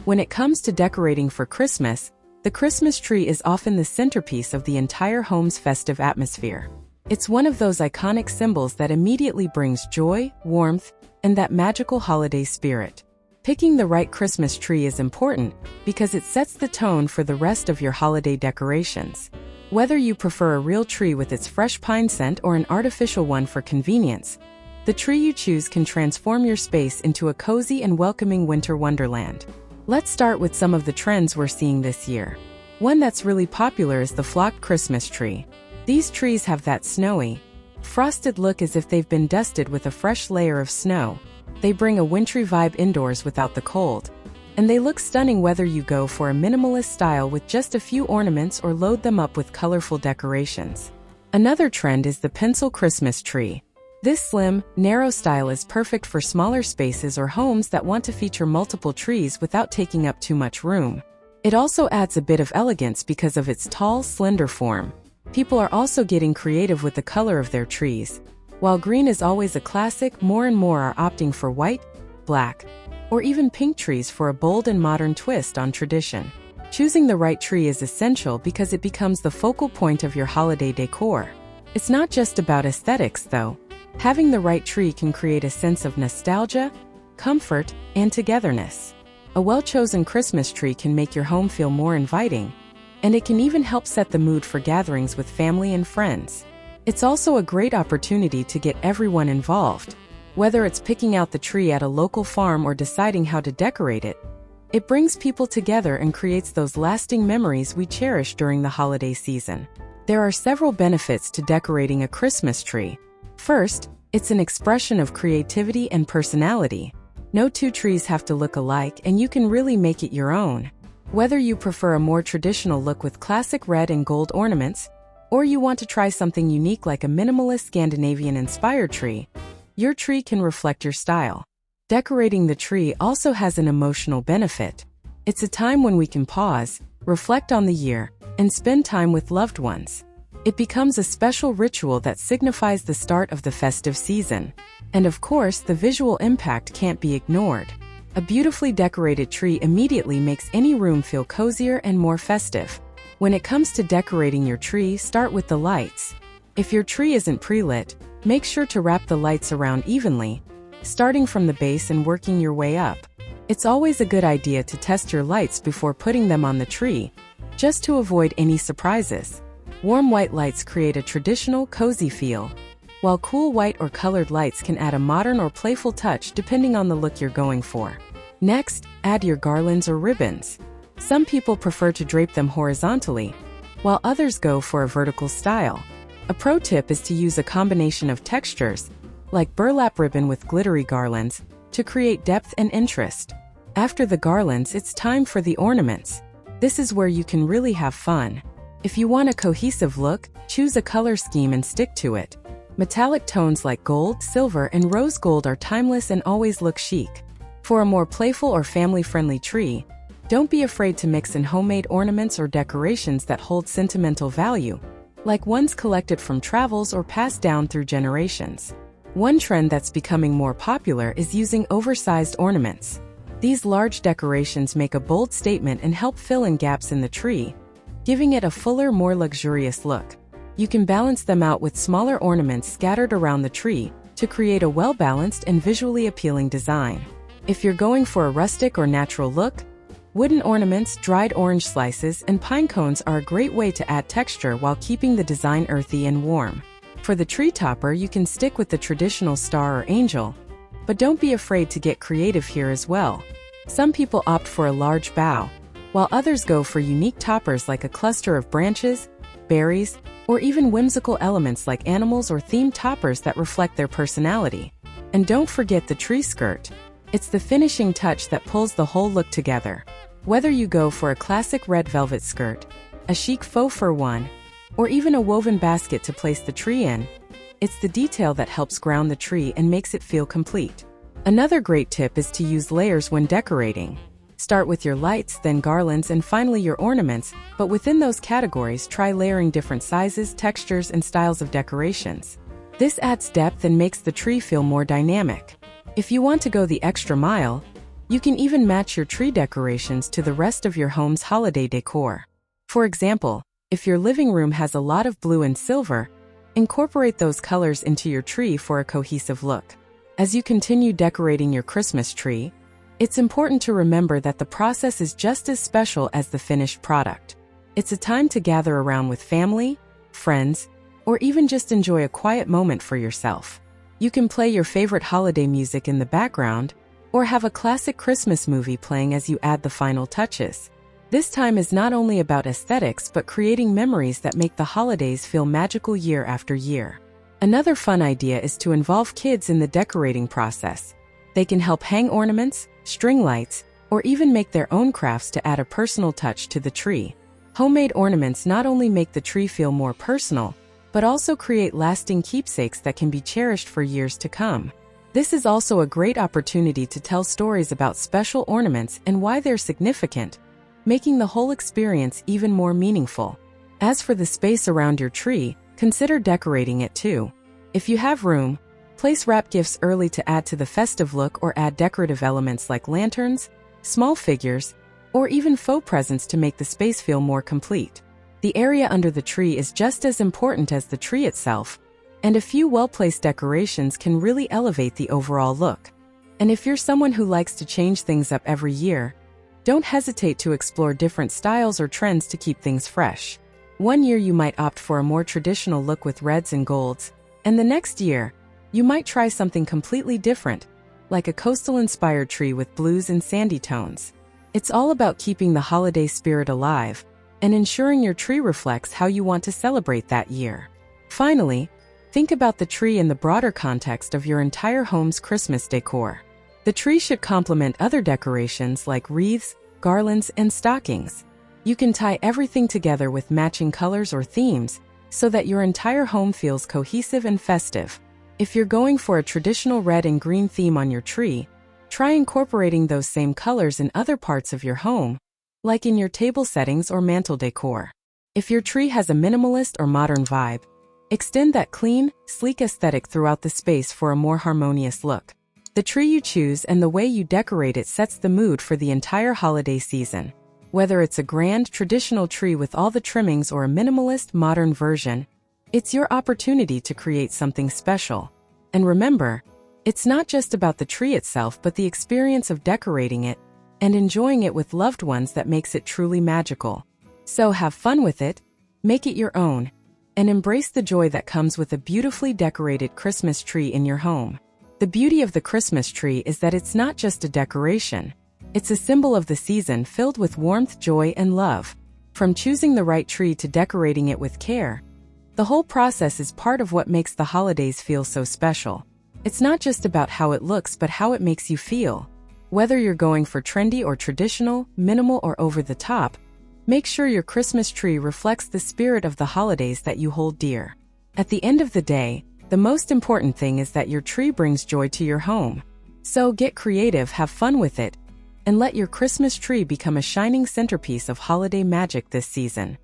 When it comes to decorating for Christmas, the Christmas tree is often the centerpiece of the entire home's festive atmosphere. It's one of those iconic symbols that immediately brings joy, warmth, and that magical holiday spirit. Picking the right Christmas tree is important because it sets the tone for the rest of your holiday decorations. Whether you prefer a real tree with its fresh pine scent or an artificial one for convenience, the tree you choose can transform your space into a cozy and welcoming winter wonderland. Let's start with some of the trends we're seeing this year. One that's really popular is the flocked Christmas tree. These trees have that snowy, frosted look as if they've been dusted with a fresh layer of snow. They bring a wintry vibe indoors without the cold. And they look stunning whether you go for a minimalist style with just a few ornaments or load them up with colorful decorations. Another trend is the pencil Christmas tree. This slim, narrow style is perfect for smaller spaces or homes that want to feature multiple trees without taking up too much room. It also adds a bit of elegance because of its tall, slender form. People are also getting creative with the color of their trees. While green is always a classic, more and more are opting for white, black, or even pink trees for a bold and modern twist on tradition. Choosing the right tree is essential because it becomes the focal point of your holiday decor. It's not just about aesthetics, though. Having the right tree can create a sense of nostalgia, comfort, and togetherness. A well-chosen Christmas tree can make your home feel more inviting, and it can even help set the mood for gatherings with family and friends. It's also a great opportunity to get everyone involved. Whether it's picking out the tree at a local farm or deciding how to decorate it, it brings people together and creates those lasting memories we cherish during the holiday season. There are several benefits to decorating a Christmas tree. First, it's an expression of creativity and personality. No two trees have to look alike, and you can really make it your own. Whether you prefer a more traditional look with classic red and gold ornaments, or you want to try something unique like a minimalist Scandinavian-inspired tree, your tree can reflect your style. Decorating the tree also has an emotional benefit. It's a time when we can pause, reflect on the year, and spend time with loved ones. It becomes a special ritual that signifies the start of the festive season. And of course, the visual impact can't be ignored. A beautifully decorated tree immediately makes any room feel cozier and more festive. When it comes to decorating your tree, start with the lights. If your tree isn't pre-lit, make sure to wrap the lights around evenly, starting from the base and working your way up. It's always a good idea to test your lights before putting them on the tree, just to avoid any surprises. Warm white lights create a traditional, cozy feel, while cool white or colored lights can add a modern or playful touch depending on the look you're going for. Next, add your garlands or ribbons. Some people prefer to drape them horizontally, while others go for a vertical style. A pro tip is to use a combination of textures, like burlap ribbon with glittery garlands, to create depth and interest. After the garlands, it's time for the ornaments. This is where you can really have fun. If you want a cohesive look, choose a color scheme and stick to it. Metallic tones like gold, silver, and rose gold are timeless and always look chic. For a more playful or family-friendly tree, don't be afraid to mix in homemade ornaments or decorations that hold sentimental value, like ones collected from travels or passed down through generations. One trend that's becoming more popular is using oversized ornaments. These large decorations make a bold statement and help fill in gaps in the tree, giving it a fuller, more luxurious look. You can balance them out with smaller ornaments scattered around the tree to create a well-balanced and visually appealing design. If you're going for a rustic or natural look, wooden ornaments, dried orange slices, and pine cones are a great way to add texture while keeping the design earthy and warm. For the tree topper, you can stick with the traditional star or angel, but don't be afraid to get creative here as well. Some people opt for a large bough, while others go for unique toppers like a cluster of branches, berries, or even whimsical elements like animals or themed toppers that reflect their personality. And don't forget the tree skirt. It's the finishing touch that pulls the whole look together. Whether you go for a classic red velvet skirt, a chic faux fur one, or even a woven basket to place the tree in, it's the detail that helps ground the tree and makes it feel complete. Another great tip is to use layers when decorating. Start with your lights, then garlands, and finally your ornaments, but within those categories, try layering different sizes, textures, and styles of decorations. This adds depth and makes the tree feel more dynamic. If you want to go the extra mile, You can even match your tree decorations to the rest of your home's holiday decor. For example, if your living room has a lot of blue and silver, incorporate those colors into your tree for a cohesive look. As you continue decorating your Christmas tree, it's important to remember that the process is just as special as the finished product. It's a time to gather around with family, friends, or even just enjoy a quiet moment for yourself. You can play your favorite holiday music in the background, or have a classic Christmas movie playing as you add the final touches. This time is not only about aesthetics but creating memories that make the holidays feel magical year after year. Another fun idea is to involve kids in the decorating process. They can help hang ornaments, string lights, or even make their own crafts to add a personal touch to the tree. Homemade ornaments not only make the tree feel more personal, but also create lasting keepsakes that can be cherished for years to come. This is also a great opportunity to tell stories about special ornaments and why they're significant, making the whole experience even more meaningful. As for the space around your tree, consider decorating it too. If you have room, place wrap gifts early to add to the festive look, or add decorative elements like lanterns, small figures, or even faux presents to make the space feel more complete. The area under the tree is just as important as the tree itself, and a few well-placed decorations can really elevate the overall look. And if you're someone who likes to change things up every year, don't hesitate to explore different styles or trends to keep things fresh. One year you might opt for a more traditional look with reds and golds, and the next year, you might try something completely different, like a coastal-inspired tree with blues and sandy tones. It's all about keeping the holiday spirit alive and ensuring your tree reflects how you want to celebrate that year. Finally, think about the tree in the broader context of your entire home's Christmas decor. The tree should complement other decorations like wreaths, garlands, and stockings. You can tie everything together with matching colors or themes so that your entire home feels cohesive and festive. If you're going for a traditional red and green theme on your tree, try incorporating those same colors in other parts of your home, like in your table settings or mantle decor. If your tree has a minimalist or modern vibe, extend that clean, sleek aesthetic throughout the space for a more harmonious look. The tree you choose and the way you decorate it sets the mood for the entire holiday season. Whether it's a grand, traditional tree with all the trimmings or a minimalist, modern version, it's your opportunity to create something special. And remember, it's not just about the tree itself but the experience of decorating it and enjoying it with loved ones that makes it truly magical. So have fun with it, make it your own, and embrace the joy that comes with a beautifully decorated Christmas tree in your home. The beauty of the Christmas tree is that it's not just a decoration. It's a symbol of the season filled with warmth, joy, and love. From choosing the right tree to decorating it with care, the whole process is part of what makes the holidays feel so special. It's not just about how it looks but how it makes you feel. Whether you're going for trendy or traditional, minimal or over the top, make sure your Christmas tree reflects the spirit of the holidays that you hold dear. At the end of the day, the most important thing is that your tree brings joy to your home. So get creative, have fun with it, and let your Christmas tree become a shining centerpiece of holiday magic this season.